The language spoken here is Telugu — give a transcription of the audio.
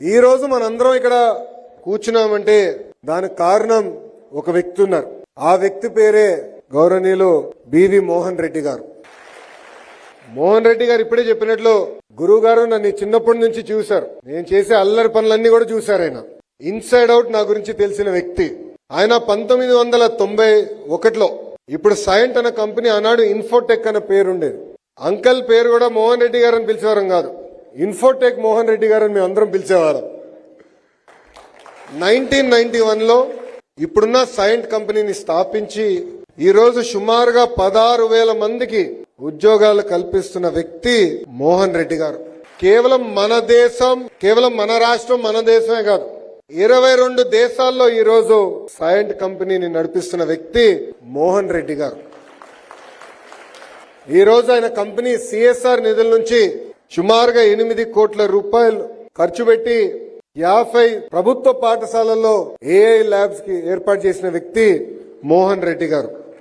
ఈ రోజు మనందరం ఇక్కడ కూర్చున్నామంటే దానికి కారణం ఒక వ్యక్తి ఉన్నారు. ఆ వ్యక్తి పేరే గౌరవనీయులు బివి మోహన్ రెడ్డి గారు. మోహన్ రెడ్డి గారు ఇప్పుడే చెప్పినట్లు గురువు గారు నన్ను చిన్నప్పటి నుంచి చూశారు. నేను చేసే అల్లరి పనులన్నీ కూడా చూశారు. ఆయన ఇన్సైడ్ అవుట్ నా గురించి తెలిసిన వ్యక్తి. ఆయన 1991లో ఇప్పుడు సైంట్ అనే కంపెనీ ఆనాడు ఇన్ఫోటెక్ అనే పేరు ఉండేది. అంకల్ పేరు కూడా మోహన్ రెడ్డి గారు అని పిలిచేవారం కాదు, ఇన్ఫోటెక్ మోహన్ రెడ్డి గారు అని మేము అందరం పిలిచేవారం. 1991లో ఇప్పుడున్న సైంట్ కంపెనీని స్థాపించి ఈ రోజు సుమారుగా 16,000 మందికి ఉద్యోగాలు కల్పిస్తున్న వ్యక్తి మోహన్ రెడ్డి గారు. కేవలం మన దేశం, కేవలం మన రాష్ట్రం, మన దేశమే కాదు, 22 దేశాల్లో ఈ రోజు సైంట్ కంపెనీని నడిపిస్తున్న వ్యక్తి మోహన్ రెడ్డి గారు. ఈ రోజు ఆయన కంపెనీ సిఎస్ఆర్ నిధుల నుంచి సుమారుగా 8 కోట్ల రూపాయలు ఖర్చు పెట్టి 50 ప్రభుత్వ పాఠశాలల్లో ఏఐ ల్యాబ్స్ కి ఏర్పాటు చేసిన వ్యక్తి మోహన్ రెడ్డి గారు.